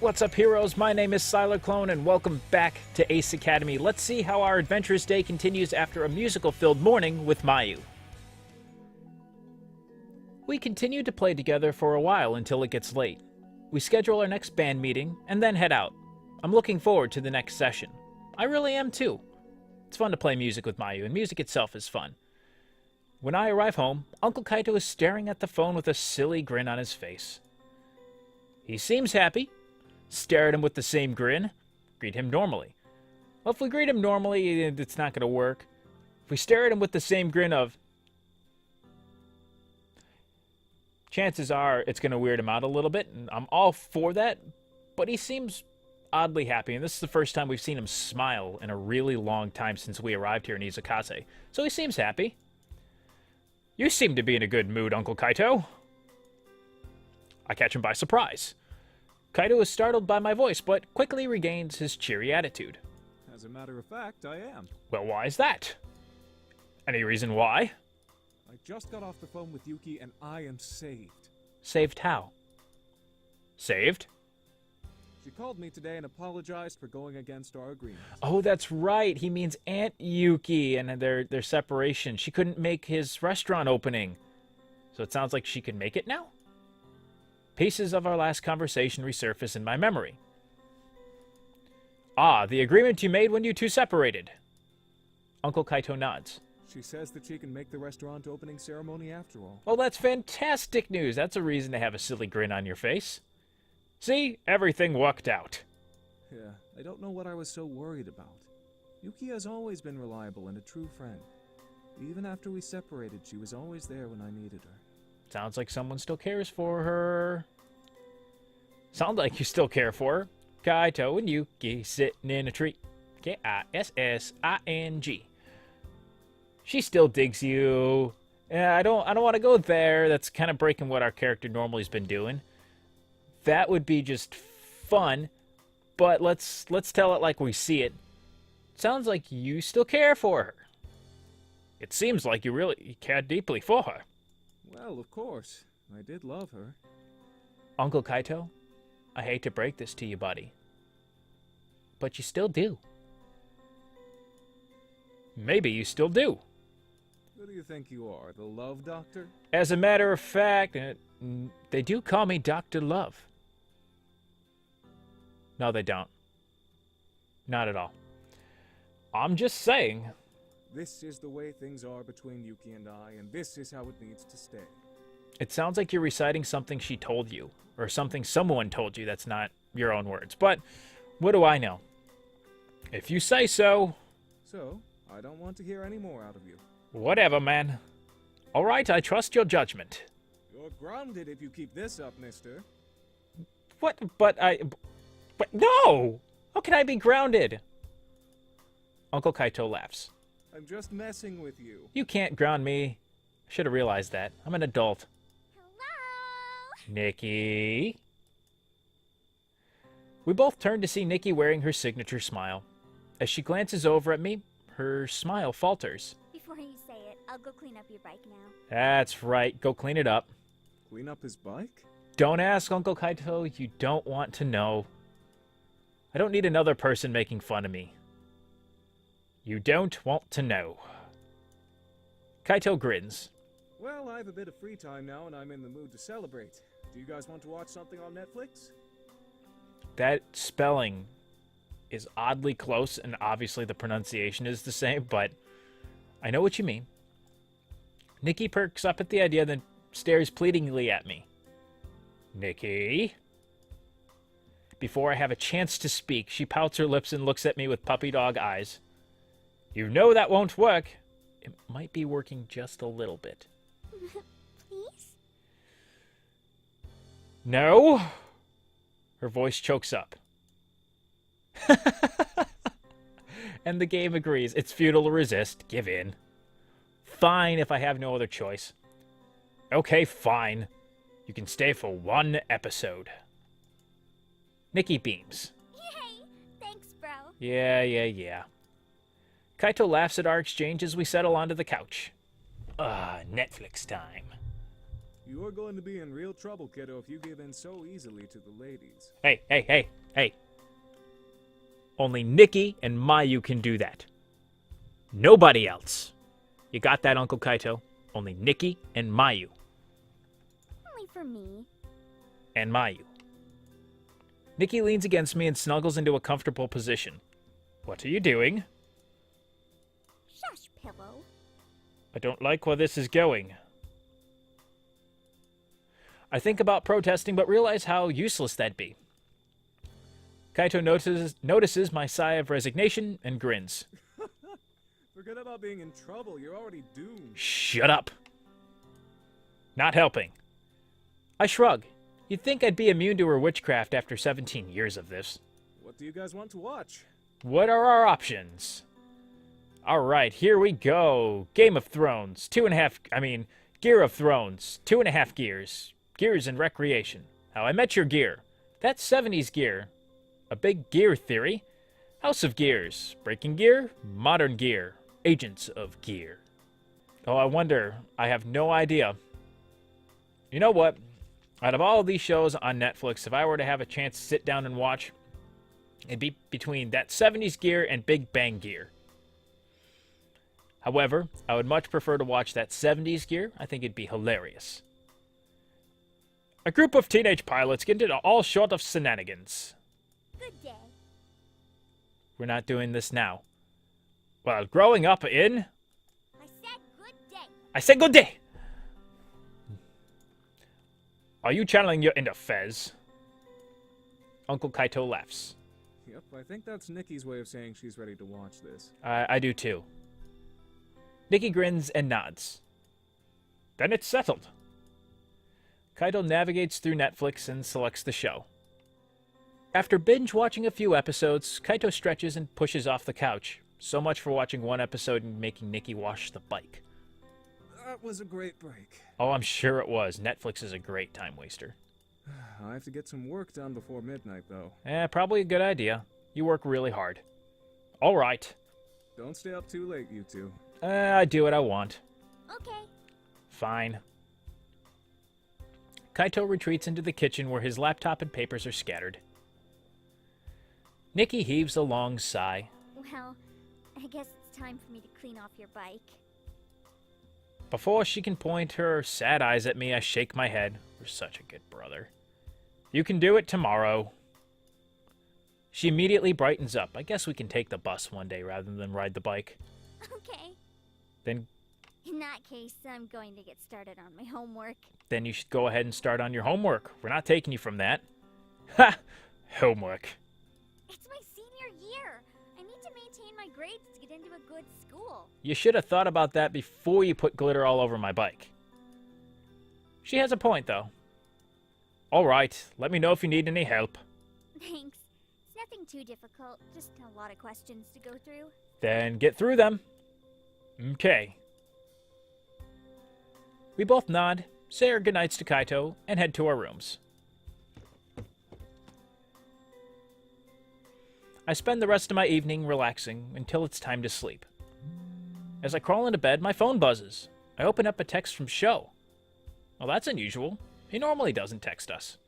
What's up, heroes? My name is Sylarclone, and welcome back to Ace Academy. Let's see how our adventurous day continues after a musical-filled morning with Mayu. We continue to play together for a while until it gets late. We schedule our next band meeting, and then head out. I'm looking forward to the next session. I really am too. It's fun to play music with Mayu, and music itself is fun. When I arrive home, Uncle Kaito is staring at the phone with a silly grin on his face. He seems happy. Stare at him with the same grin. Greet him normally. Well, if we greet him normally, it's not going to work. If we stare at him with the same grin of... chances are it's going to weird him out a little bit, and I'm all for that, but he seems oddly happy, and this is the first time we've seen him smile in a really long time since we arrived here in Izukase, so he seems happy. You seem to be in a good mood, Uncle Kaito. I catch him by surprise. Kaito is startled by my voice, but quickly regains his cheery attitude. As a matter of fact, I am. Well, why is that? Any reason why? I just got off the phone with Yuki and I am saved. Saved how? Saved? She called me today and apologized for going against our agreement. Oh, that's right. He means Aunt Yuki and their separation. She couldn't make his restaurant opening. So it sounds like she can make it now? Pieces of our last conversation resurface in my memory. Ah, the agreement you made when you two separated. Uncle Kaito nods. She says that she can make the restaurant opening ceremony after all. Oh, that's fantastic news. That's a reason to have a silly grin on your face. See, everything worked out. Yeah, I don't know what I was so worried about. Yuki has always been reliable and a true friend. Even after we separated, she was always there when I needed her. Sounds like someone still cares for her. Sounds like you still care for her. Kaito and Yuki sitting in a tree. Kissing. She still digs you. Yeah, I don't want to go there. That's kind of breaking what our character normally has been doing. That would be just fun, but let's tell it like we see it. Sounds like you still care for her. It seems like you really care deeply for her. Well, of course. I did love her. Uncle Kaito, I hate to break this to you, buddy, but you still do. Maybe you still do. Who do you think you are, the love doctor? As a matter of fact, they do call me Dr. Love. No, they don't. Not at all. I'm just saying. This is the way things are between Yuki and I, and this is how it needs to stay. It sounds like you're reciting something she told you, or something someone told you that's not your own words. But what do I know? If you say so. So, I don't want to hear any more out of you. Whatever, man. All right, I trust your judgment. You're grounded if you keep this up, mister. What? But no! How can I be grounded? Uncle Kaito laughs. I'm just messing with you. You can't ground me. I should have realized that. I'm an adult. Hello? Nikki. We both turn to see Nikki wearing her signature smile. As she glances over at me, her smile falters. Before you say it, I'll go clean up your bike now. That's right. Go clean it up. Clean up his bike? Don't ask, Uncle Kaito. You don't want to know. I don't need another person making fun of me. You don't want to know. Kaito grins. Well, I have a bit of free time now and I'm in the mood to celebrate. Do you guys want to watch something on Netflix? That spelling is oddly close, and obviously the pronunciation is the same, but I know what you mean. Nikki perks up at the idea, then stares pleadingly at me. Nikki? Before I have a chance to speak, she pouts her lips and looks at me with puppy dog eyes. You know that won't work. It might be working just a little bit. Please? No? Her voice chokes up. And the game agrees. It's futile to resist. Give in. Fine if I have no other choice. Okay, fine. You can stay for one episode. Nikki beams. Yay! Thanks, bro. Yeah. Kaito laughs at our exchange as we settle onto the couch. Netflix time. You're going to be in real trouble, kiddo, if you give in so easily to the ladies. Hey. Only Nikki and Mayu can do that. Nobody else. You got that, Uncle Kaito? Only Nikki and Mayu. Only for me. And Mayu. Nikki leans against me and snuggles into a comfortable position. What are you doing? Shush, Pillow. I don't like where this is going. I think about protesting, but realize how useless that'd be. Kaito notices my sigh of resignation and grins. Forget about being in trouble. You're already doomed. Shut up. Not helping. I shrug. You'd think I'd be immune to her witchcraft after 17 years of this. What do you guys want to watch? What are our options? Alright, here we go. Game of Thrones. Gear of Thrones. 2.5 gears. Gears and Recreation. How I Met Your Gear. That's 70s gear. A big gear theory. House of Gears. Breaking Gear. Modern Gear. Agents of Gear. Oh, I wonder. I have no idea. You know what? Out of all of these shows on Netflix, if I were to have a chance to sit down and watch, it'd be between that 70s gear and Big Bang Gear. However, I would much prefer to watch that 70s gear. I think it'd be hilarious. A group of teenage pilots get into all sort of shenanigans. Good day. We're not doing this now. Well, growing up in... I said good day. I said good day! Are you channeling your inner Fez? Uncle Kaito laughs. Yep, I think that's Nikki's way of saying she's ready to watch this. I do too. Nikki grins and nods. Then it's settled. Kaito navigates through Netflix and selects the show. After binge watching a few episodes, Kaito stretches and pushes off the couch. So much for watching one episode and making Nikki wash the bike. That was a great break. Oh, I'm sure it was. Netflix is a great time waster. I have to get some work done before midnight, though. Probably a good idea. You work really hard. All right. Don't stay up too late, you two. I do what I want. Okay. Fine. Kaito retreats into the kitchen where his laptop and papers are scattered. Nikki heaves a long sigh. Well, I guess it's time for me to clean off your bike. Before she can point her sad eyes at me, I shake my head. You're such a good brother. You can do it tomorrow. She immediately brightens up. I guess we can take the bus one day rather than ride the bike. Okay. Then In that case, I'm going to get started on my homework. you should go ahead and start on your homework. We're not taking you from that. Ha! Homework. It's my senior year. I need to maintain my grades to get into a good school. You should have thought about that before you put glitter all over my bike. She has a point, though. All right, let me know if you need any help. Thanks. It's nothing too difficult, just a lot of questions to go through. Then get through them. Okay. We both nod, say our goodnights to Kaito, and head to our rooms. I spend the rest of my evening relaxing until it's time to sleep. As I crawl into bed, my phone buzzes. I open up a text from Sho. Well, that's unusual. He normally doesn't text us.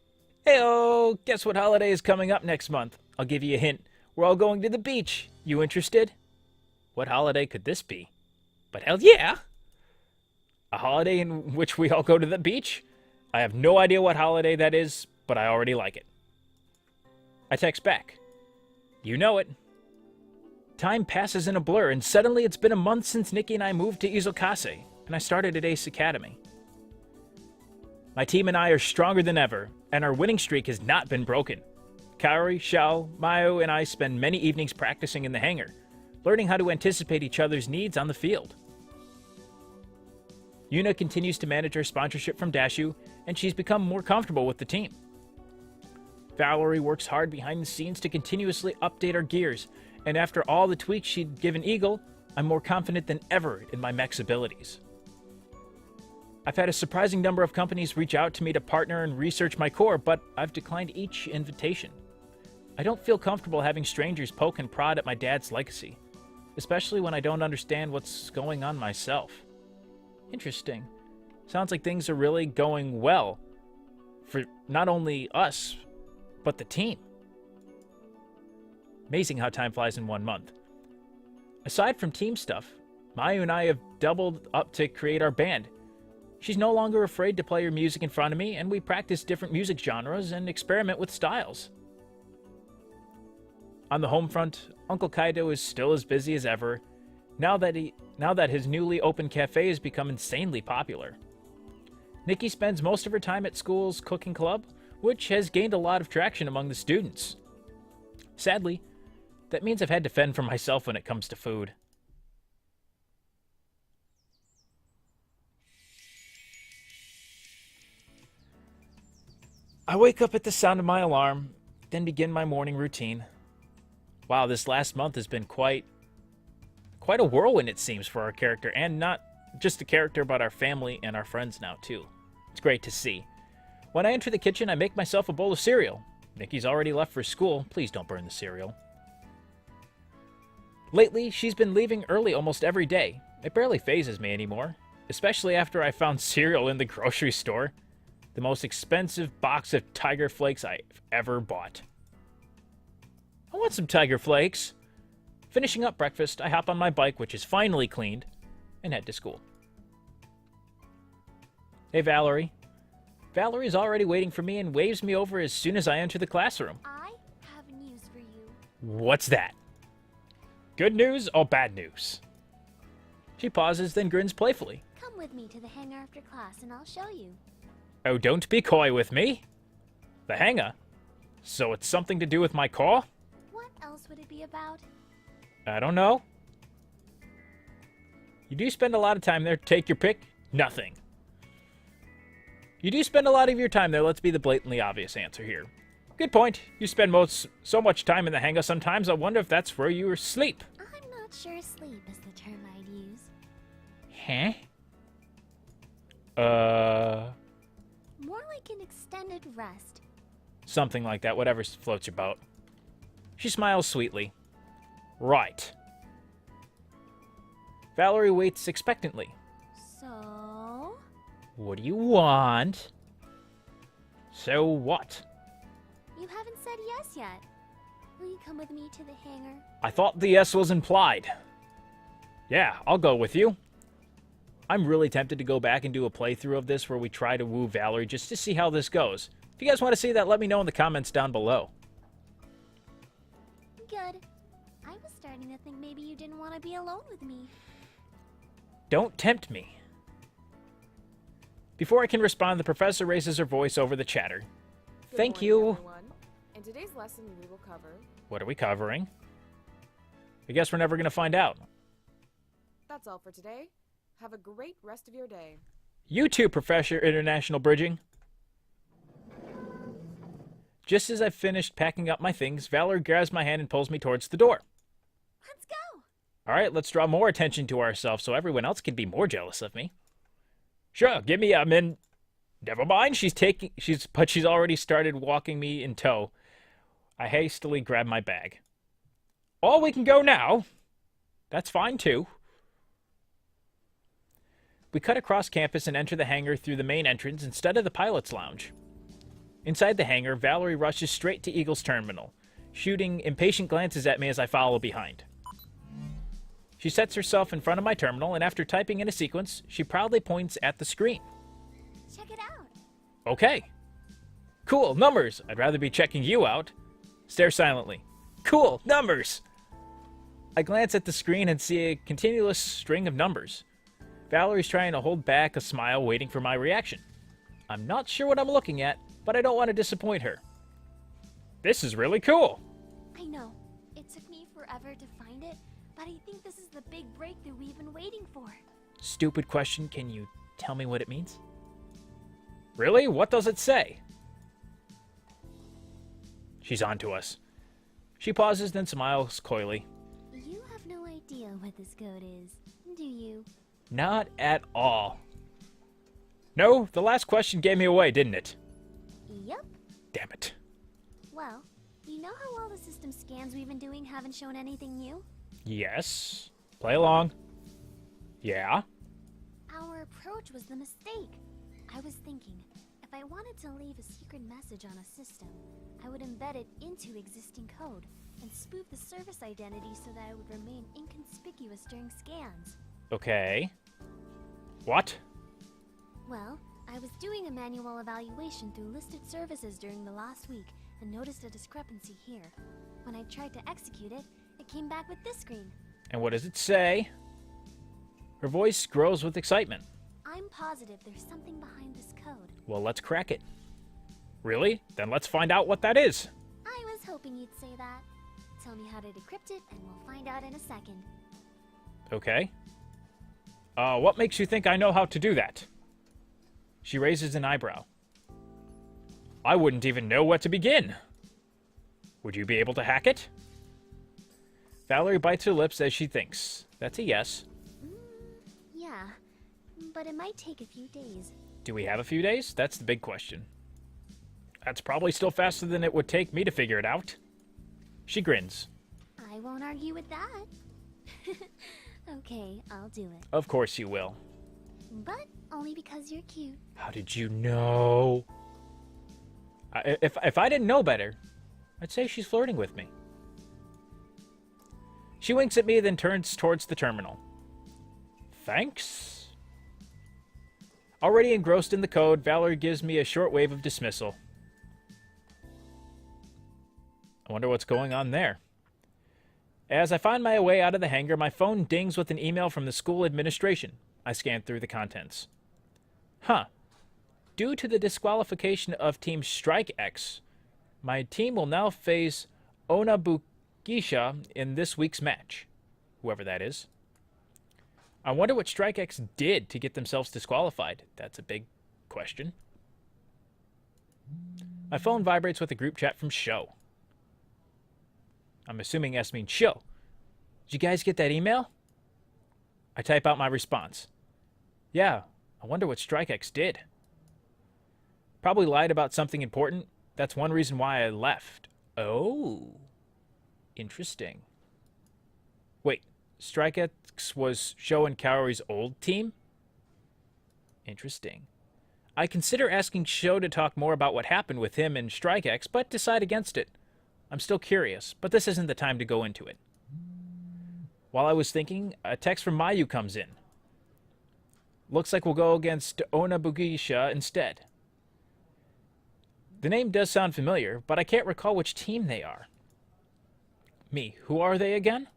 Heyo! Guess what holiday is coming up next month? I'll give you a hint. We're all going to the beach. You interested? What holiday could this be? But hell yeah! A holiday in which we all go to the beach? I have no idea what holiday that is, but I already like it. I text back. You know it. Time passes in a blur, and suddenly it's been a month since Nikki and I moved to Izokase, and I started at Ace Academy. My team and I are stronger than ever, and our winning streak has not been broken. Kaori, Xiao, Mayu, and I spend many evenings practicing in the hangar, learning how to anticipate each other's needs on the field. Yuna continues to manage our sponsorship from Dashu, and she's become more comfortable with the team. Valerie works hard behind the scenes to continuously update our gears, and after all the tweaks she'd given Eagle, I'm more confident than ever in my mech's abilities. I've had a surprising number of companies reach out to me to partner and research my core, but I've declined each invitation. I don't feel comfortable having strangers poke and prod at my dad's legacy, especially when I don't understand what's going on myself. Interesting. Sounds like things are really going well for not only us, but the team. Amazing how time flies in 1 month. Aside from team stuff, Mayu and I have doubled up to create our band. She's no longer afraid to play her music in front of me, and we practice different music genres and experiment with styles. On the home front, Uncle Kaido is still as busy as ever, now that his newly opened cafe has become insanely popular. Nikki spends most of her time at school's cooking club, which has gained a lot of traction among the students. Sadly, that means I've had to fend for myself when it comes to food. I wake up at the sound of my alarm, then begin my morning routine. Wow, this last month has been quite a whirlwind, it seems, for our character, and not just the character, but our family and our friends now, too. It's great to see. When I enter the kitchen, I make myself a bowl of cereal. Nikki's already left for school. Please don't burn the cereal. Lately, she's been leaving early almost every day. It barely phases me anymore, especially after I found cereal in the grocery store. The most expensive box of Tiger Flakes I've ever bought. I want some Tiger Flakes. Finishing up breakfast, I hop on my bike, which is finally cleaned, and head to school. Hey, Valerie. Valerie's already waiting for me and waves me over as soon as I enter the classroom. I have news for you. What's that? Good news or bad news? She pauses, then grins playfully. Come with me to the hangar after class and I'll show you. Oh, don't be coy with me. The hangar? So it's something to do with my car? What else would it be about? I don't know. You do spend a lot of time there. Take your pick. Nothing. You do spend a lot of your time there. Let's be the blatantly obvious answer here. Good point. You spend so much time in the hangar sometimes. I wonder if that's where you sleep. I'm not sure sleep is the term I'd use. Huh? More like an extended rest. Something like that, whatever floats your boat. She smiles sweetly. Right. Valerie waits expectantly. So? What do you want? So what? You haven't said yes yet. Will you come with me to the hangar? I thought the yes was implied. Yeah, I'll go with you. I'm really tempted to go back and do a playthrough of this where we try to woo Valerie just to see how this goes. If you guys want to see that, let me know in the comments down below. Good. I was starting to think maybe you didn't want to be alone with me. Don't tempt me. Before I can respond, the professor raises her voice over the chatter. Thank you. Everyone. In today's lesson, we will cover... What are we covering? I guess we're never going to find out. That's all for today. Have a great rest of your day. You too, Professor International Bridging. Just as I've finished packing up my things, Valerie grabs my hand and pulls me towards the door. Let's go! Alright, let's draw more attention to ourselves so everyone else can be more jealous of me. Sure, give me a min... Never mind, she's already started walking me in tow. I hastily grab my bag. Oh, we can go now. That's fine too. We cut across campus and enter the hangar through the main entrance instead of the pilot's lounge. Inside the hangar, Valerie rushes straight to Eagle's terminal, shooting impatient glances at me as I follow behind. She sets herself in front of my terminal, and after typing in a sequence, she proudly points at the screen. Check it out. Okay. Cool, numbers. I'd rather be checking you out. Stare silently. Cool, numbers. I glance at the screen and see a continuous string of numbers. Valerie's trying to hold back a smile, waiting for my reaction. I'm not sure what I'm looking at, but I don't want to disappoint her. This is really cool. I know. It took me forever to find it, but I think this is the big breakthrough we've been waiting for. Stupid question. Can you tell me what it means? Really? What does it say? She's on to us. She pauses, then smiles coyly. You have no idea what this code is, do you? Not at all. No, the last question gave me away, didn't it? Yep. Damn it. Well, you know how all the system scans we've been doing haven't shown anything new? Yes. Play along. Yeah. Our approach was the mistake. I was thinking, if I wanted to leave a secret message on a system, I would embed it into existing code and spoof the service identity so that it would remain inconspicuous during scans. Okay. What? Well, I was doing a manual evaluation through listed services during the last week and noticed a discrepancy here. When I tried to execute it, it came back with this screen. And what does it say? Her voice grows with excitement. I'm positive there's something behind this code. Well, let's crack it. Really? Then let's find out what that is. I was hoping you'd say that. Tell me how to decrypt it and we'll find out in a second. Okay. What makes you think I know how to do that? She raises an eyebrow. I wouldn't even know where to begin. Would you be able to hack it? Valerie bites her lips as she thinks. That's a yes. Yeah, but it might take a few days. Do we have a few days? That's the big question. That's probably still faster than it would take me to figure it out. She grins. I won't argue with that. Okay, I'll do it. Of course you will. But only because you're cute. How did you know? If I didn't know better, I'd say she's flirting with me. She winks at me, then turns towards the terminal. Thanks. Already engrossed in the code, Valerie gives me a short wave of dismissal. I wonder what's going on there. As I find my way out of the hangar, my phone dings with an email from the school administration. I scan through the contents. Huh. Due to the disqualification of Team Strike X, my team will now face Onabukisha in this week's match. Whoever that is. I wonder what Strike X did to get themselves disqualified. That's a big question. My phone vibrates with a group chat from Sho. I'm assuming S means Sho. Did you guys get that email? I type out my response. Yeah, I wonder what Strike X did. Probably lied about something important. That's one reason why I left. Oh. Interesting. Wait, Strike X was Sho and Kaori's old team? Interesting. I consider asking Sho to talk more about what happened with him and Strike X, but decide against it. I'm still curious, but this isn't the time to go into it. While I was thinking, a text from Mayu comes in. Looks like we'll go against Onabugisha instead. The name does sound familiar, but I can't recall which team they are. Me, who are they again?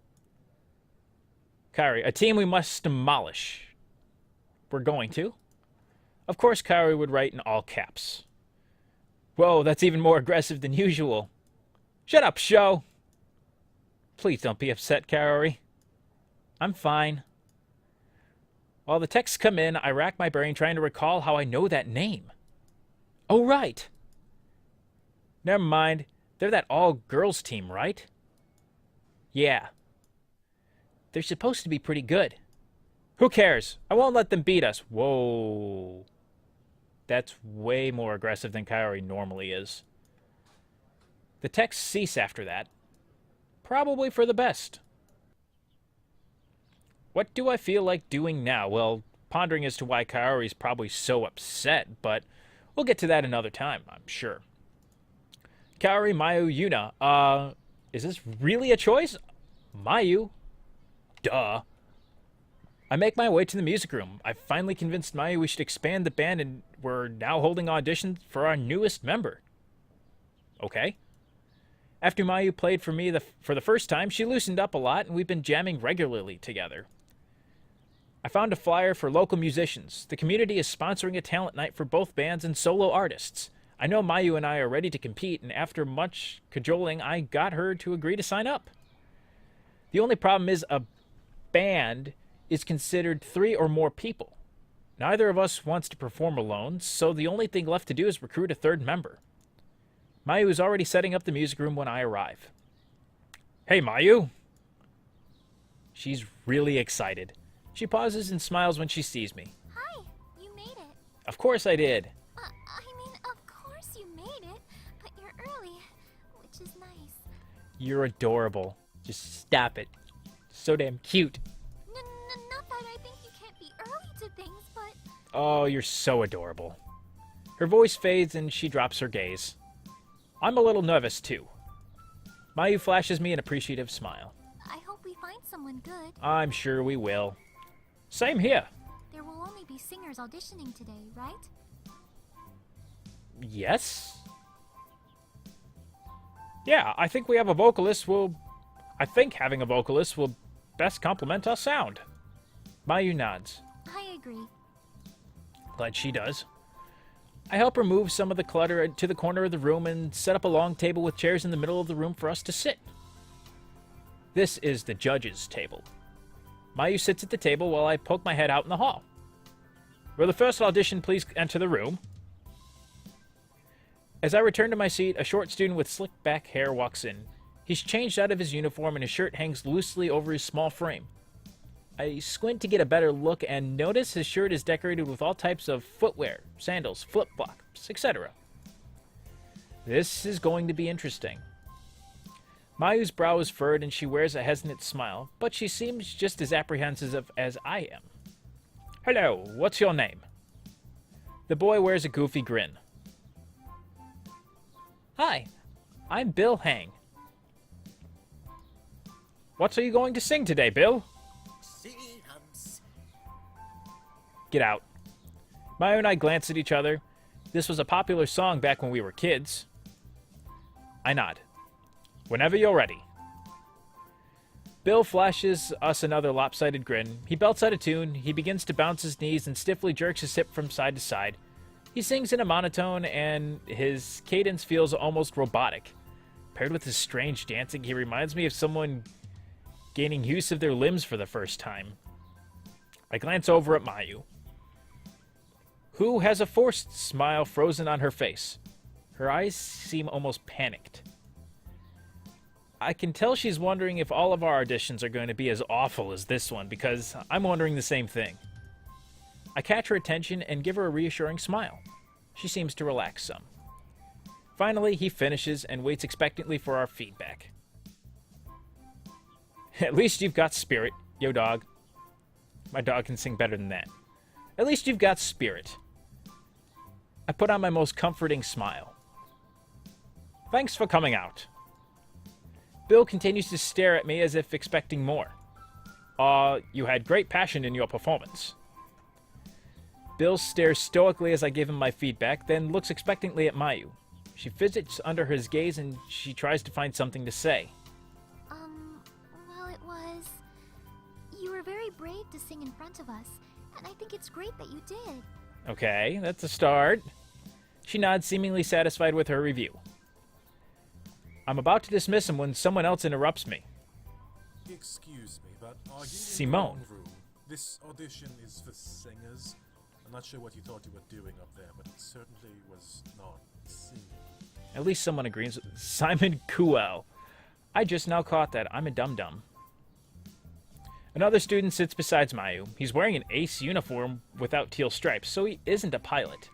Kaori, a team we must demolish. We're going to? Of course, Kaori would write in all caps. Whoa, that's even more aggressive than usual. Shut up, Sho! Please don't be upset, Kaori. I'm fine. While the texts come in, I rack my brain trying to recall how I know that name. Oh, right. Never mind. They're that all-girls team, right? Yeah. They're supposed to be pretty good. Who cares? I won't let them beat us. Whoa. That's way more aggressive than Kaori normally is. The texts cease after that. Probably for the best. What do I feel like doing now? Well, pondering as to why Kaori's probably so upset, but we'll get to that another time, I'm sure. Kaori, Mayu, Yuna. Is this really a choice? Mayu? Duh. I make my way to the music room. I've finally convinced Mayu we should expand the band, and we're now holding auditions for our newest member. Okay. After Mayu played for me for the first time, she loosened up a lot, and we've been jamming regularly together. I found a flyer for local musicians. The community is sponsoring a talent night for both bands and solo artists. I know Mayu and I are ready to compete, and after much cajoling, I got her to agree to sign up. The only problem is a band is considered 3 or more people. Neither of us wants to perform alone, so the only thing left to do is recruit a third member. Mayu is already setting up the music room when I arrive. Hey, Mayu! She's really excited. She pauses and smiles when she sees me. Hi, you made it. Of course I did. Of course you made it, but you're early, which is nice. You're adorable. Just stop it. So damn cute. Not that I think you can't be early to things, but... Oh, you're so adorable. Her voice fades and she drops her gaze. I'm a little nervous, too. Mayu flashes me an appreciative smile. I hope we find someone good. I'm sure we will. Same here. There will only be singers auditioning today, right? Yes? Yeah, I think having a vocalist will best complement our sound. Mayu nods. I agree. Glad she does. I help her move some of the clutter to the corner of the room and set up a long table with chairs in the middle of the room for us to sit. This is the judges' table. Mayu sits at the table while I poke my head out in the hall. Will the first audition please enter the room? As I return to my seat, a short student with slick back hair walks in. He's changed out of his uniform and his shirt hangs loosely over his small frame. I squint to get a better look and notice his shirt is decorated with all types of footwear, sandals, flip-flops, etc. This is going to be interesting. Mayu's brow is furrowed and she wears a hesitant smile, but she seems just as apprehensive as I am. Hello, what's your name? The boy wears a goofy grin. Hi, I'm Bill Hang. What are you going to sing today, Bill? Get out. Mayu and I glance at each other. This was a popular song back when we were kids. I nod. Whenever you're ready. Bill flashes us another lopsided grin. He belts out a tune. He begins to bounce his knees and stiffly jerks his hip from side to side. He sings in a monotone, and his cadence feels almost robotic. Paired with his strange dancing, he reminds me of someone gaining use of their limbs for the first time. I glance over at Mayu, who has a forced smile frozen on her face. Her eyes seem almost panicked. I can tell she's wondering if all of our auditions are going to be as awful as this one, because I'm wondering the same thing. I catch her attention and give her a reassuring smile. She seems to relax some. Finally, he finishes and waits expectantly for our feedback. At least you've got spirit, yo dog. My dog can sing better than that. At least you've got spirit. I put on my most comforting smile. Thanks for coming out. Bill continues to stare at me as if expecting more. You had great passion in your performance. Bill stares stoically as I give him my feedback, then looks expectantly at Mayu. She fidgets under his gaze and she tries to find something to say. Well, it was... You were very brave to sing in front of us, and I think it's great that you did. Okay, that's a start. She nods, seemingly satisfied with her review. I'm about to dismiss him when someone else interrupts me. Excuse me, but are you in the Simone. wrong room? This audition is for singers. I'm not sure what you thought you were doing up there, but it certainly was not singing. At least someone agrees with Simon Kuel. I just now caught that. I'm a dum-dum. Another student sits beside Mayu. He's wearing an ace uniform without teal stripes, so he isn't a pilot.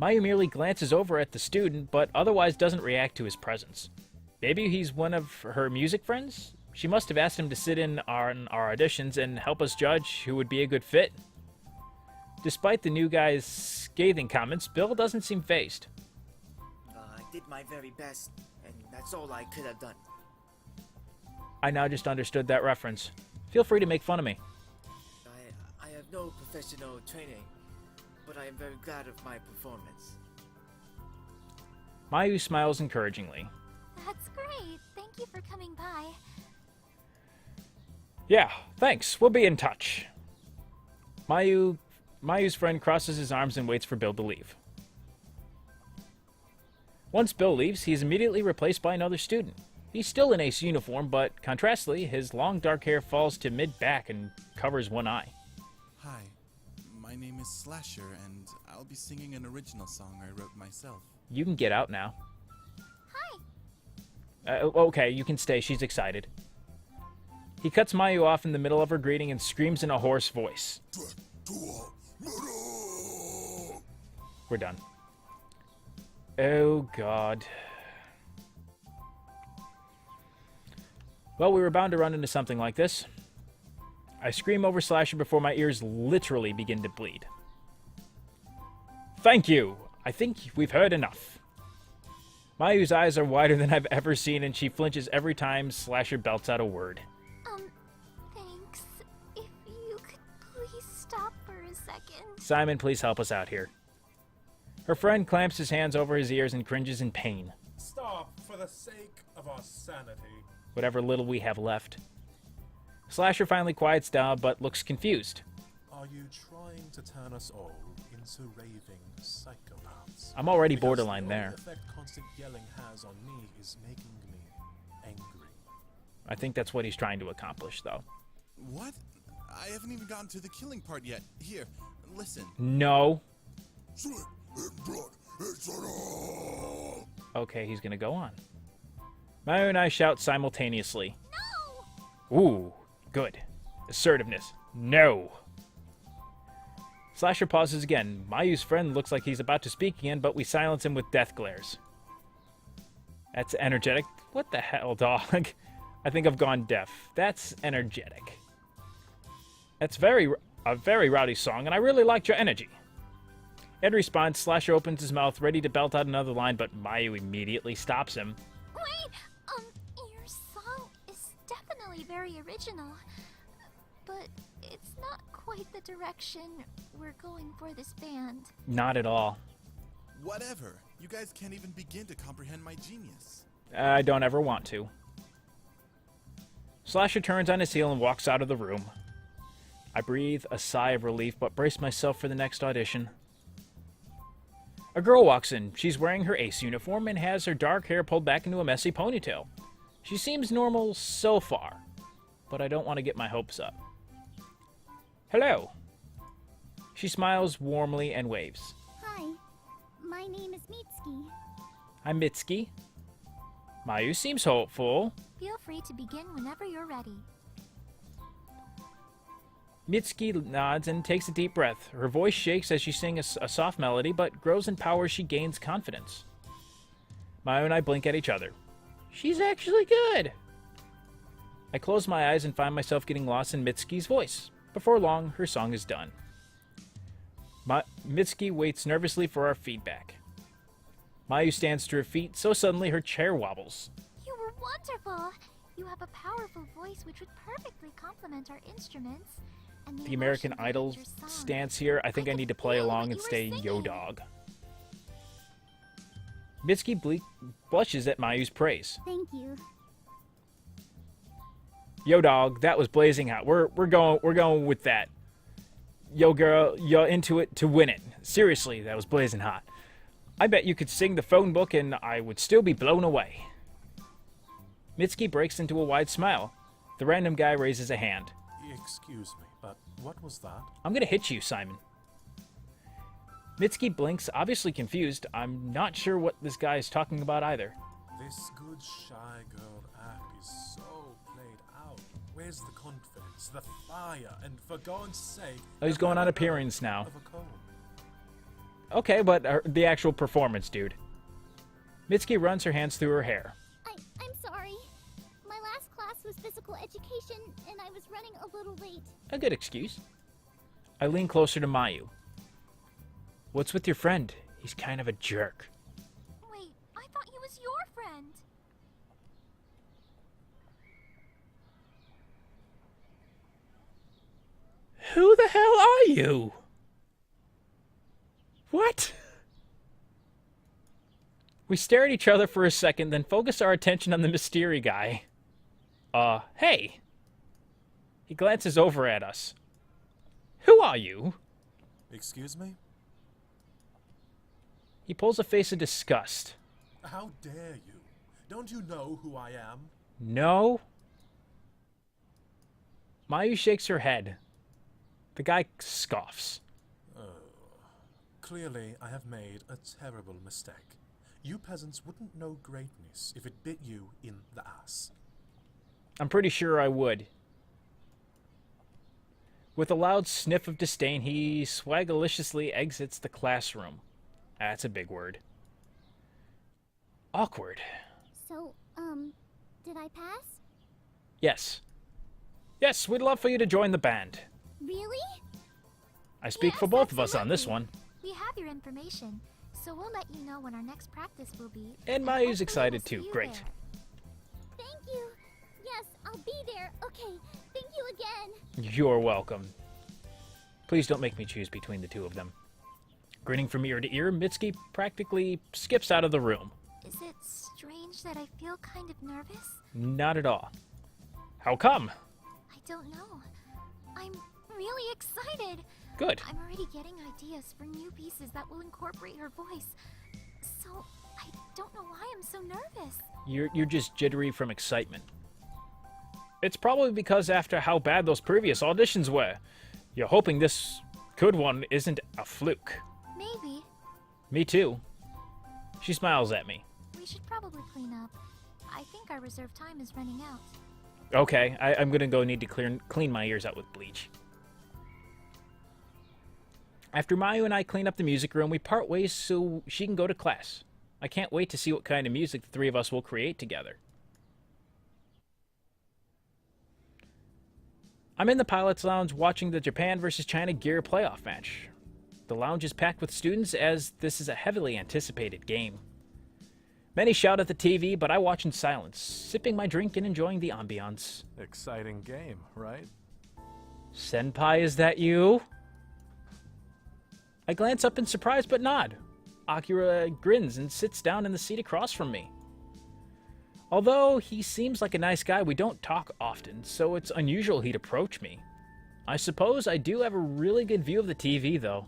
Mayu merely glances over at the student, but otherwise doesn't react to his presence. Maybe he's one of her music friends? She must have asked him to sit in on our auditions and help us judge who would be a good fit. Despite the new guy's scathing comments, Bill doesn't seem fazed. I did my very best, and that's all I could have done. I now just understood that reference. Feel free to make fun of me. I have no professional training, but I am very glad of my performance. Mayu smiles encouragingly. That's great. Thank you for coming by. Yeah, thanks. We'll be in touch. Mayu's friend crosses his arms and waits for Bill to leave. Once Bill leaves, he is immediately replaced by another student. He's still in ace uniform, but contrastly, his long dark hair falls to mid-back and covers one eye. Hi, my name is Slasher, and I'll be singing an original song I wrote myself. You can get out now. Hi. Okay, you can stay. She's excited. He cuts Mayu off in the middle of her greeting and screams in a hoarse voice. We're done. Oh, God. Well, we were bound to run into something like this. I scream over Slasher before my ears literally begin to bleed. Thank you. I think we've heard enough. Mayu's eyes are wider than I've ever seen, and she flinches every time Slasher belts out a word. Thanks. If you could please stop for a second. Simon, please help us out here. Her friend clamps his hands over his ears and cringes in pain. Stop, for the sake of our sanity. Whatever little we have left. Slasher finally quiets down, but looks confused. Are you trying to turn us all into raving psychopaths? I'm already Because borderline the only there. effect constant yelling has on me is making me angry. I think that's what he's trying to accomplish, though. What? I haven't even gotten to the killing part yet. Here, listen. No. Okay, he's gonna go on. Mayu and I shout simultaneously. No! Ooh, good. Assertiveness. No. Slasher pauses again. Mayu's friend looks like he's about to speak again, but we silence him with death glares. That's energetic. What the hell, dog? I think I've gone deaf. That's energetic. That's a very rowdy song, and I really liked your energy. In response, Slasher opens his mouth, ready to belt out another line, but Mayu immediately stops him. Wait! Your song is definitely very original. But it's not quite the direction we're going for this band. Not at all. Whatever. You guys can't even begin to comprehend my genius. I don't ever want to. Slasher turns on his heel and walks out of the room. I breathe a sigh of relief, but brace myself for the next audition. A girl walks in. She's wearing her ace uniform and has her dark hair pulled back into a messy ponytail. She seems normal so far, but I don't want to get my hopes up. Hello. She smiles warmly and waves. Hi, my name is Mitsuki. I'm Mitsuki. Mayu seems hopeful. Feel free to begin whenever you're ready. Mitsuki nods and takes a deep breath. Her voice shakes as she sings a soft melody, but grows in power as she gains confidence. Mayu and I blink at each other. She's actually good. I close my eyes and find myself getting lost in Mitsuki's voice. Before long, her song is done. Mitsuki waits nervously for our feedback. Mayu stands to her feet, so suddenly her chair wobbles. You were wonderful. You have a powerful voice which would perfectly complement our instruments. And The American emotion Idol behind your song. stance here. I think I could need to play feel along what and you were stay singing. yo dog. Mitsuki blushes at Mayu's praise. Thank you. Yo dog, that was blazing hot. We're going with that. Yo girl, you're into it to win it. Seriously, that was blazing hot. I bet you could sing the phone book and I would still be blown away. Mitsuki breaks into a wide smile. The random guy raises a hand. Excuse me, but what was that? I'm gonna hit you, Simon. Mitsuki blinks, obviously confused. I'm not sure what this guy is talking about either. This good shy girl act is so played out. Where's the confidence, the fire, and for God's sake... Oh, he's going on appearance now. Of a comb. Okay, but the actual performance, dude. Mitsuki runs her hands through her hair. I'm sorry. My last class was physical education, and I was running a little late. A good excuse. I lean closer to Mayu. What's with your friend? He's kind of a jerk. Wait, I thought he was your friend. Who the hell are you? What? We stare at each other for a second, then focus our attention on the mystery guy. Hey. He glances over at us. Who are you? Excuse me? He pulls a face of disgust. How dare you? Don't you know who I am? No. Mayu shakes her head. The guy scoffs. Clearly, I have made a terrible mistake. You peasants wouldn't know greatness if it bit you in the ass. I'm pretty sure I would. With a loud sniff of disdain, he swagaliciously exits the classroom. That's a big word. Awkward. So, did I pass? Yes. Yes, we'd love for you to join the band. Really? I speak Yes, for both of us on this absolutely. one. We have your information, so we'll let you know when our next practice will be. And Mayu's hopefully excited we'll see too. you Great. there. Thank you. Yes, I'll be there. Okay, thank you again. You're welcome. Please don't make me choose between the two of them. Grinning from ear to ear, Mitsuki practically skips out of the room. Is it strange that I feel kind of nervous? Not at all. How come? I don't know. I'm really excited. Good. I'm already getting ideas for new pieces that will incorporate her voice. So, I don't know why I'm so nervous. You're just jittery from excitement. It's probably because after how bad those previous auditions were, you're hoping this good one isn't a fluke. Maybe. Me too. She smiles at me. We should probably clean up. I think our reserve time is running out. Okay, I'm gonna go need to clean my ears out with bleach. After Mayu and I clean up the music room, we part ways so she can go to class. I can't wait to see what kind of music the three of us will create together. I'm in the pilot's lounge watching the Japan vs. China gear playoff match. The lounge is packed with students as this is a heavily anticipated game. Many shout at the TV, but I watch in silence, sipping my drink and enjoying the ambiance. Exciting game, right? Senpai, is that you? I glance up in surprise but nod. Akira grins and sits down in the seat across from me. Although he seems like a nice guy, we don't talk often, so it's unusual he'd approach me. I suppose I do have a really good view of the TV, though.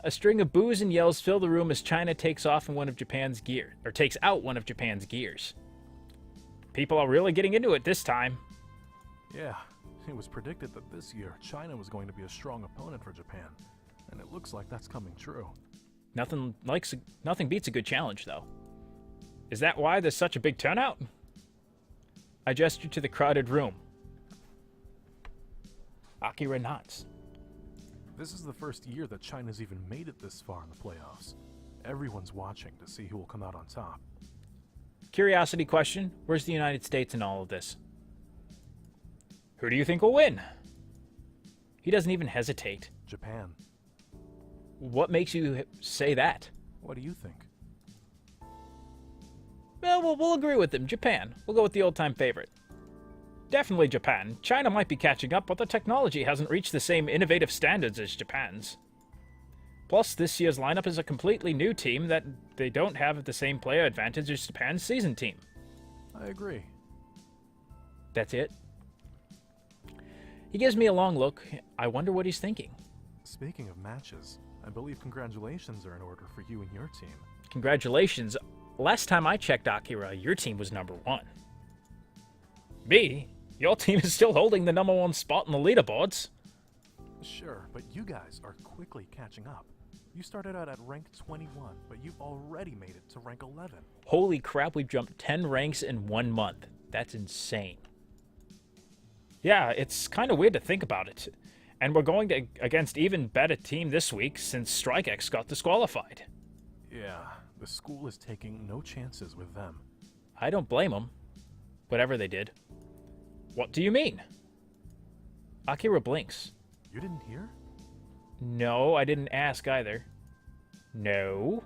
A string of boos and yells fill the room as China takes out one of Japan's gears. People are really getting into it this time. Yeah, it was predicted that this year China was going to be a strong opponent for Japan, and it looks like that's coming true. Nothing beats a good challenge, though. Is that why there's such a big turnout? I gesture to the crowded room. Akira nods. This is the first year that China's even made it this far in the playoffs. Everyone's watching to see who will come out on top. Curiosity question, where's the United States in all of this? Who do you think will win? He doesn't even hesitate. Japan. What makes you say that? What do you think? Well, we'll agree with him. Japan. We'll go with the old-time favorite. Definitely Japan. China might be catching up, but the technology hasn't reached the same innovative standards as Japan's. Plus, this year's lineup is a completely new team that they don't have the same player advantage as Japan's season team. I agree. That's it. He gives me a long look. I wonder what he's thinking. Speaking of matches, I believe congratulations are in order for you and your team. Congratulations. Last time I checked, Akira, your team was number 1. Me? Your team is still holding the number 1 spot on the leaderboards. Sure, but you guys are quickly catching up. You started out at rank 21, but you've already made it to rank 11. Holy crap, we've jumped 10 ranks in 1 month. That's insane. Yeah, it's kind of weird to think about it. And we're going against even better team this week since StrikeX got disqualified. Yeah, the school is taking no chances with them. I don't blame them. Whatever they did. What do you mean? Akira blinks. You didn't hear? No, I didn't ask either. No.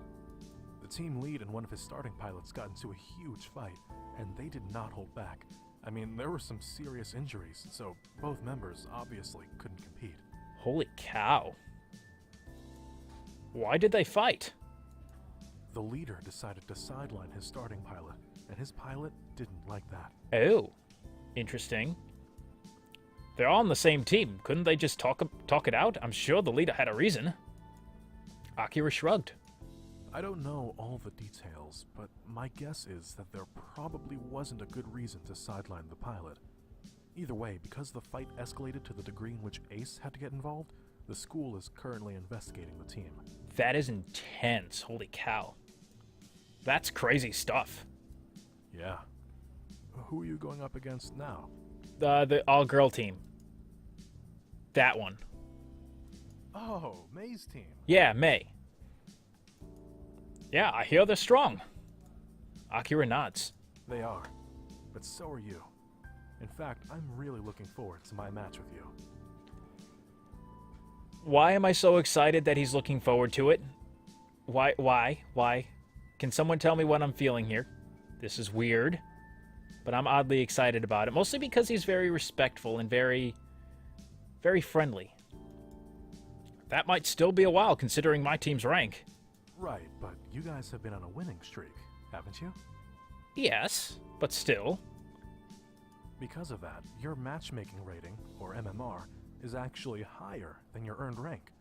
The team lead and one of his starting pilots got into a huge fight, and they did not hold back. I mean, there were some serious injuries, so both members obviously couldn't compete. Holy cow. Why did they fight? The leader decided to sideline his starting pilot, and his pilot didn't like that. Oh, interesting. They're all on the same team. Couldn't they just talk it out? I'm sure the leader had a reason. Akira shrugged. I don't know all the details, but my guess is that there probably wasn't a good reason to sideline the pilot. Either way, because the fight escalated to the degree in which Ace had to get involved, the school is currently investigating the team. That is intense. Holy cow. That's crazy stuff. Yeah. Who are you going up against now? The all-girl team. That one. Oh, May's team. Yeah, May. Yeah, I hear they're strong. Akira nods. They are, but so are you. In fact, I'm really looking forward to my match with you. Why am I so excited that he's looking forward to it? Why? Can someone tell me what I'm feeling here? This is weird, but I'm oddly excited about it, mostly because he's very respectful and very friendly. That might still be a while considering my team's rank. Right, but you guys have been on a winning streak, haven't you? Yes, but still. Because of that, your matchmaking rating, or MMR, is actually higher than your earned rank.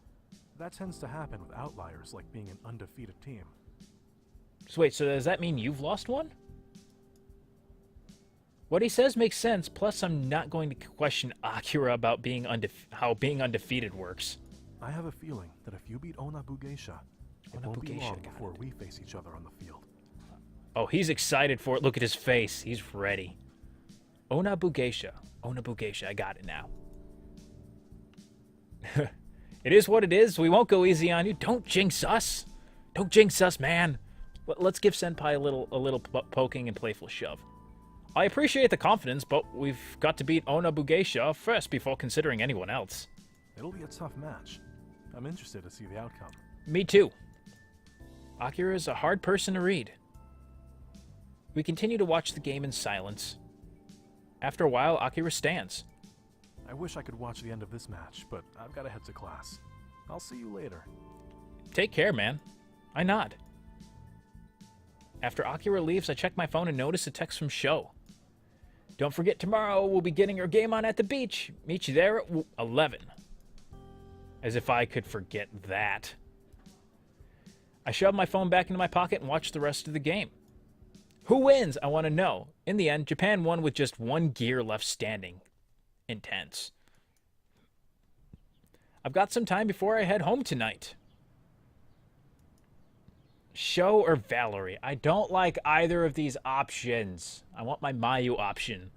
That tends to happen with outliers like being an undefeated team. So wait, so does that mean you've lost one? What he says makes sense, plus I'm not going to question Akira about how being undefeated works. I have a feeling that if you beat Onabugeisha, it won't be long before we face each other on the field. Oh, he's excited for it. Look at his face. He's ready. Onabugeisha. I got it now. It is what it is. We won't go easy on you. Don't jinx us. Don't jinx us, man. Let's give Senpai a little poking and playful shove. I appreciate the confidence, but we've got to beat Onabugeisha first before considering anyone else. It'll be a tough match. I'm interested to see the outcome. Me too. Akira is a hard person to read. We continue to watch the game in silence. After a while, Akira stands. I wish I could watch the end of this match, but I've got to head to class. I'll see you later. Take care, man. I nod. After Akira leaves, I check my phone and notice a text from Sho. Don't forget tomorrow we'll be getting our game on at the beach. Meet you there at 11. As if I could forget that. I shove my phone back into my pocket and watch the rest of the game. Who wins? I want to know. In the end, Japan won with just one gear left standing. Intense. I've got some time before I head home tonight. Sho or Valerie? I don't like either of these options. I want my Mayu option.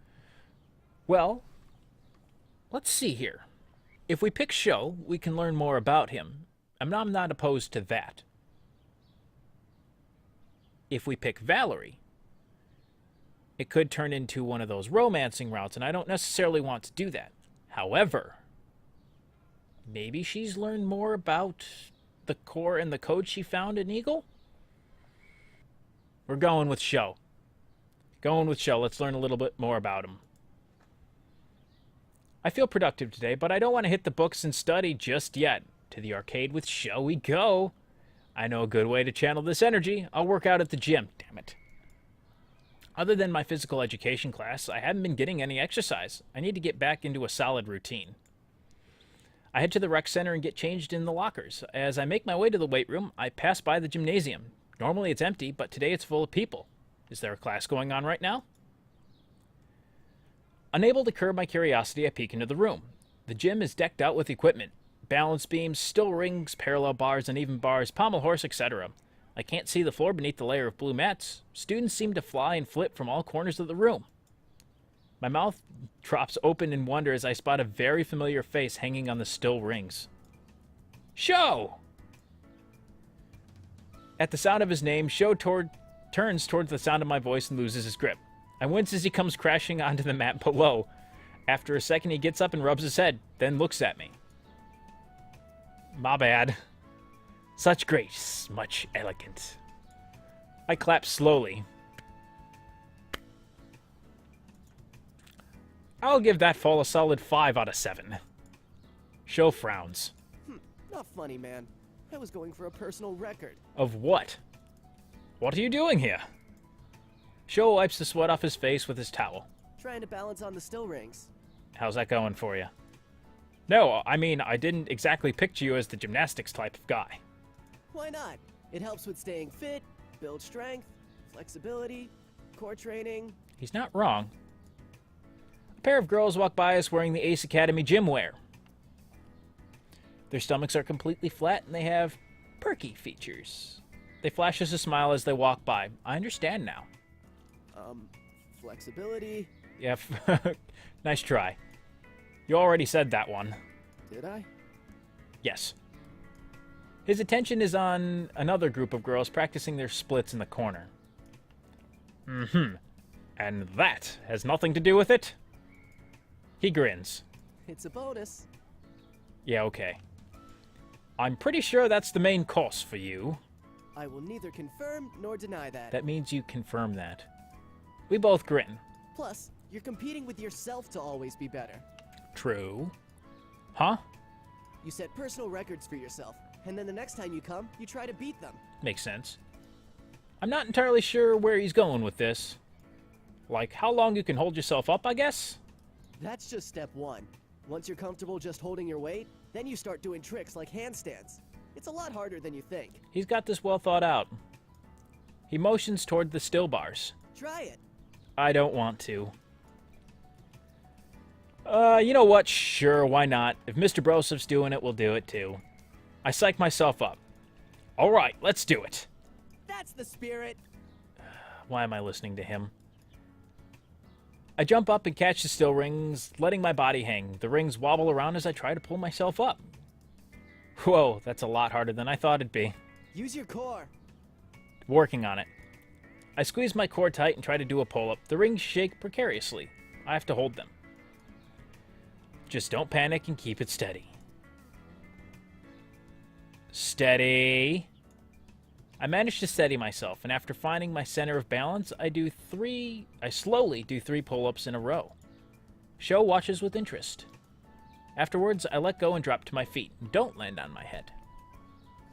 Well, let's see here. If we pick Sho, we can learn more about him. I'm not opposed to that. If we pick Valerie, it could turn into one of those romancing routes, and I don't necessarily want to do that. However, maybe she's learned more about the core and the code she found in Eagle? We're going with Sho. Let's learn a little bit more about him. I feel productive today, but I don't want to hit the books and study just yet. To the arcade with Sho we go. I know a good way to channel this energy. I'll work out at the gym. Damn it. Other than my physical education class, I haven't been getting any exercise. I need to get back into a solid routine. I head to the rec center and get changed in the lockers. As I make my way to the weight room, I pass by the gymnasium. Normally it's empty, but today it's full of people. Is there a class going on right now? Unable to curb my curiosity, I peek into the room. The gym is decked out with equipment. Balance beams, still rings, parallel bars, uneven bars, pommel horse, etc. I can't see the floor beneath the layer of blue mats. Students seem to fly and flip from all corners of the room. My mouth drops open in wonder as I spot a very familiar face hanging on the still rings. Sho! At the sound of his name, Sho turns towards the sound of my voice and loses his grip. I wince as he comes crashing onto the mat below. After a second, he gets up and rubs his head, then looks at me. My bad. Such grace, much elegant. I clap slowly. I'll give that fall a solid 5 out of 7. Sho frowns. Not funny, man. I was going for a personal record. Of what? What are you doing here? Sho wipes the sweat off his face with his towel. Trying to balance on the still rings. How's that going for you? No, I mean, I didn't exactly picture you as the gymnastics type of guy. Why not? It helps with staying fit, build strength, flexibility, core training. He's not wrong. A pair of girls walk by us wearing the Ace Academy gym wear. Their stomachs are completely flat and they have perky features. They flash us a smile as they walk by. I understand now. Flexibility. Yeah, nice try. You already said that one. Did I? Yes. His attention is on another group of girls practicing their splits in the corner. And that has nothing to do with it? He grins. It's a bonus. Yeah, okay. I'm pretty sure that's the main course for you. I will neither confirm nor deny that. That means you confirm that. We both grin. Plus, you're competing with yourself to always be better. True. Huh? You set personal records for yourself, and then the next time you come, you try to beat them. Makes sense. I'm not entirely sure where he's going with this. Like, how long you can hold yourself up, I guess? That's just step one. Once you're comfortable just holding your weight, then you start doing tricks like handstands. It's a lot harder than you think. He's got this well thought out. He motions toward the still bars. Try it. I don't want to. You know what? Sure, why not? If Mr. Broseff's doing it, we'll do it too. I psych myself up. Alright, let's do it. That's the spirit. Why am I listening to him? I jump up and catch the still rings, letting my body hang. The rings wobble around as I try to pull myself up. Whoa, that's a lot harder than I thought it'd be. Use your core. Working on it. I squeeze my core tight and try to do a pull-up. The rings shake precariously. I have to hold them. Just don't panic and keep it steady. Steady. I manage to steady myself, and after finding my center of balance, I slowly do 3 pull-ups in a row. Sho watches with interest. Afterwards, I let go and drop to my feet. Don't land on my head.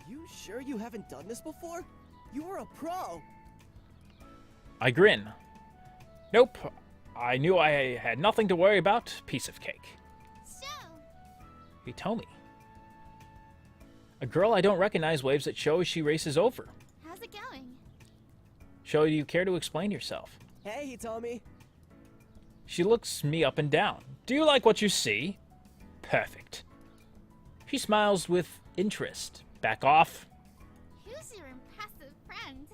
You sure you haven't done this before? You were a pro. I grin. Nope. I knew I had nothing to worry about. Piece of cake. So, Hitomi. A girl I don't recognize waves at Sho as she races over. how's it going? Sho, do you care to explain yourself? Hey, Hitomi. She looks me up and down. Do you like what you see? Perfect. She smiles with interest. Back off. Who's your impressive friend?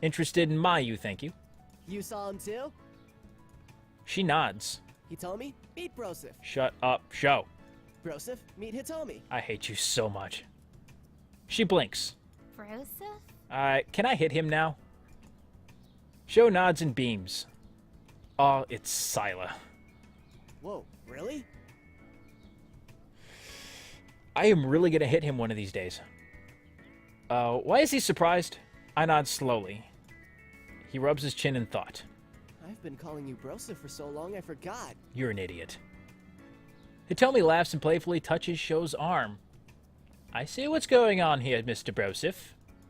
Interested in Mayu, thank you. You saw him too? She nods. Hitomi, meet Brosif. Shut up, Sho. Brosif, meet Hitomi. I hate you so much. She blinks. Broseph? Can I hit him now? Sho nods and beams. Oh, it's Syla. Whoa, really? I am really gonna hit him one of these days. Why is he surprised? I nod slowly. He rubs his chin in thought. I've been calling you Brosif for so long I forgot. You're an idiot. Hitomi laughs and playfully touches Sho's arm. I see what's going on here, Mr. Brosif.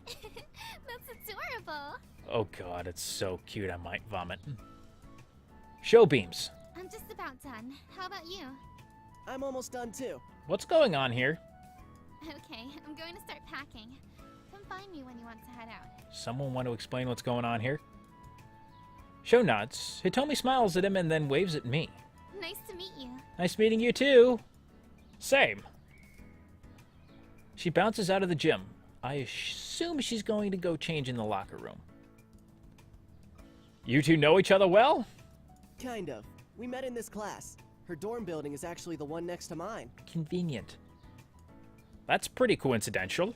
That's adorable. Oh god, it's so cute I might vomit. Sho beams. I'm just about done. How about you? I'm almost done too. What's going on here? Okay, I'm going to start packing. Come find me when you want to head out. Someone want to explain what's going on here? Sho nods. Hitomi smiles at him and then waves at me. Nice to meet you. Nice meeting you too. Same. She bounces out of the gym. I assume she's going to go change in the locker room. You two know each other well? Kind of. We met in this class. Her dorm building is actually the one next to mine. Convenient. That's pretty coincidental.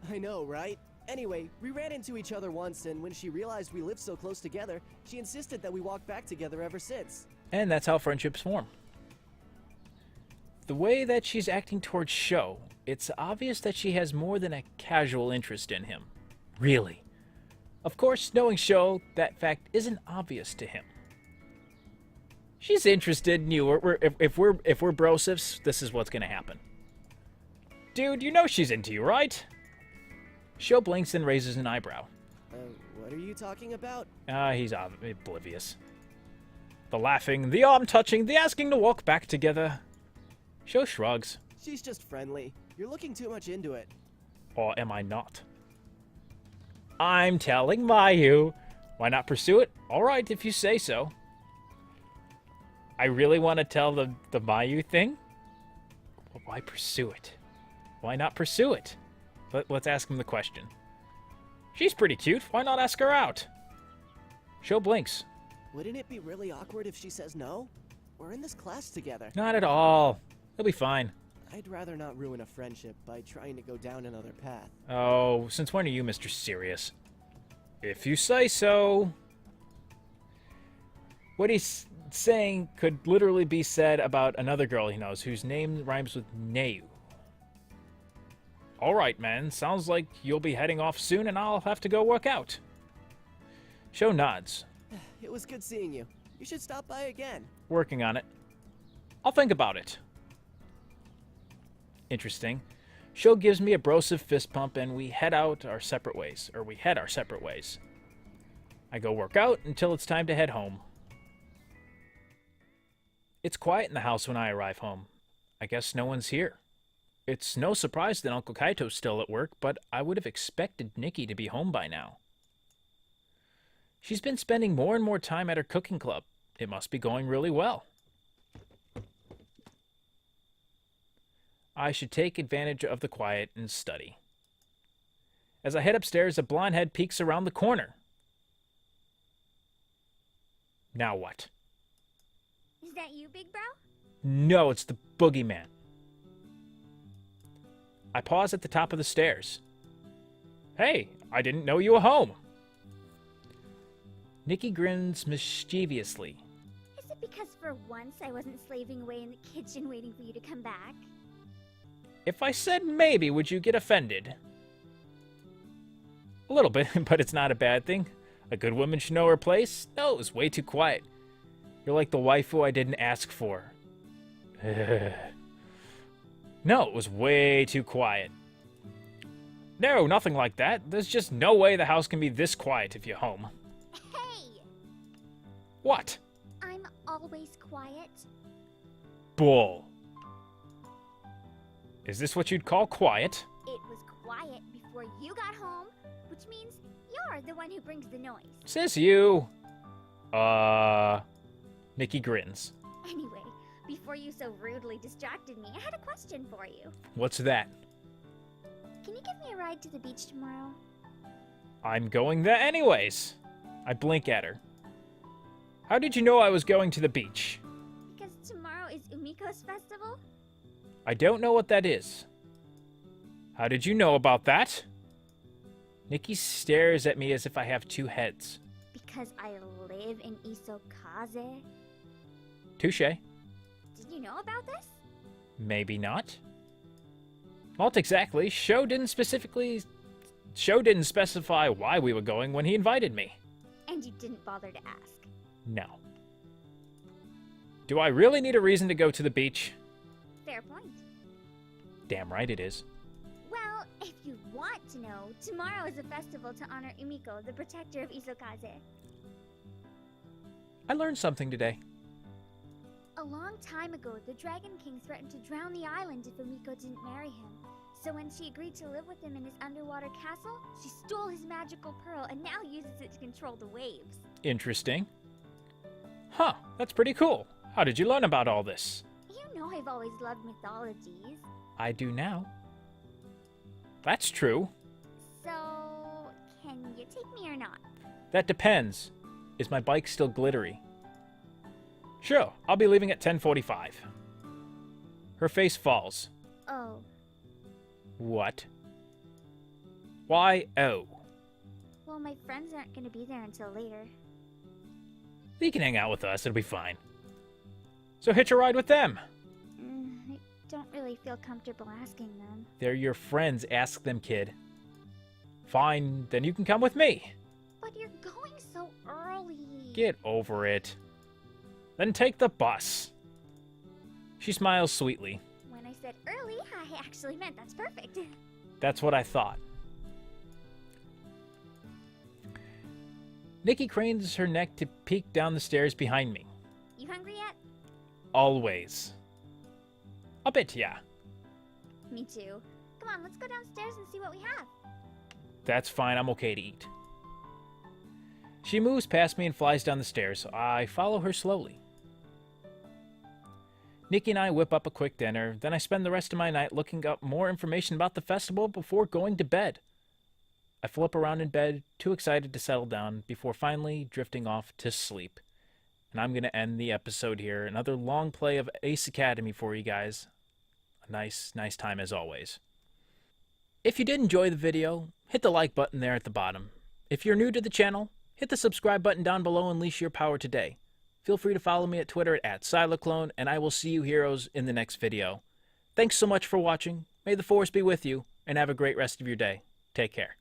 I know, right? Anyway, we ran into each other once, and when she realized we lived so close together, she insisted that we walk back together ever since. And that's how friendships form. The way that she's acting towards Sho, it's obvious that she has more than a casual interest in him. Really. Of course, knowing Sho, that fact isn't obvious to him. She's interested in you. If we're brosifs, this is what's gonna happen. Dude, you know she's into you, right? Sho blinks and raises an eyebrow. What are you talking about? He's oblivious. The laughing, the arm touching, the asking to walk back together. Sho shrugs. She's just friendly. You're looking too much into it. Or am I not? I'm telling Mayu. Why not pursue it? Alright, if you say so. I really want to tell the Mayu thing? Well, why pursue it? Why not pursue it? Let's ask him the question. She's pretty cute. Why not ask her out? Sho blinks. Wouldn't it be really awkward if she says no? We're in this class together. Not at all. He'll be fine. I'd rather not ruin a friendship by trying to go down another path. Oh, since when are you Mr. Serious? If you say so. saying could literally be said about another girl he knows whose name rhymes with Mayu. Alright, man. Sounds like you'll be heading off soon and I'll have to go work out. Sho nods. It was good seeing you. You should stop by again. Working on it. I'll think about it. Interesting. Sho gives me a brosive fist pump and we head our separate ways. I go work out until it's time to head home. It's quiet in the house when I arrive home. I guess no one's here. It's no surprise that Uncle Kaito's still at work, but I would have expected Nikki to be home by now. She's been spending more and more time at her cooking club. It must be going really well. I should take advantage of the quiet and study. As I head upstairs, a blonde head peeks around the corner. Now what? Is that you, Big Bro? No, it's the boogeyman. I pause at the top of the stairs. Hey, I didn't know you were home. Nikki grins mischievously. Is it because for once I wasn't slaving away in the kitchen waiting for you to come back? If I said maybe, would you get offended? A little bit, but it's not a bad thing. A good woman should know her place. No, it was way too quiet. You're like the waifu I didn't ask for. No, it was way too quiet. No, nothing like that. There's just no way the house can be this quiet if you're home. Hey! What? I'm always quiet. Bull. Is this what you'd call quiet? It was quiet before you got home, which means you're the one who brings the noise. Says you. Nikki grins. Anyway, before you so rudely distracted me, I had a question for you. What's that? Can you give me a ride to the beach tomorrow? I'm going there anyways. I blink at her. How did you know I was going to the beach? Because tomorrow is Umiko's festival? I don't know what that is. How did you know about that? Nikki stares at me as if I have two heads. Because I live in Isokaze? Touche. Did you know about this? Maybe not. Not exactly. Sho didn't specify why we were going when he invited me. And you didn't bother to ask? No. Do I really need a reason to go to the beach? Fair point. Damn right it is. Well, if you want to know, tomorrow is a festival to honor Umiko, the protector of Isokaze. I learned something today. A long time ago, the Dragon King threatened to drown the island if Umiko didn't marry him. So when she agreed to live with him in his underwater castle, she stole his magical pearl and now uses it to control the waves. Interesting. Huh, that's pretty cool. How did you learn about all this? You know I've always loved mythologies. I do now. That's true. So, can you take me or not? That depends. Is my bike still glittery? Sure, I'll be leaving at 10:45. Her face falls. Oh. What? Why, oh? Well, my friends aren't going to be there until later. You can hang out with us, it'll be fine. So hitch a ride with them. I don't really feel comfortable asking them. They're your friends, ask them, kid. Fine, then you can come with me. But you're going so early. Get over it. Then take the bus. She smiles sweetly. When I said early, I actually meant that's perfect. That's what I thought. Nikki cranes her neck to peek down the stairs behind me. You hungry yet? Always. A bit, yeah. Me too. Come on, let's go downstairs and see what we have. That's fine, I'm okay to eat. She moves past me and flies down the stairs. I follow her slowly. Nikki and I whip up a quick dinner, then I spend the rest of my night looking up more information about the festival before going to bed. I flip around in bed, too excited to settle down, before finally drifting off to sleep. And I'm going to end the episode here. Another long play of Ace Academy for you guys. A nice time as always. If you did enjoy the video, hit the like button there at the bottom. If you're new to the channel, hit the subscribe button down below and unleash your power today. Feel free to follow me at Twitter at Sylarclone, and I will see you heroes in the next video. Thanks so much for watching. May the Force be with you, and have a great rest of your day. Take care.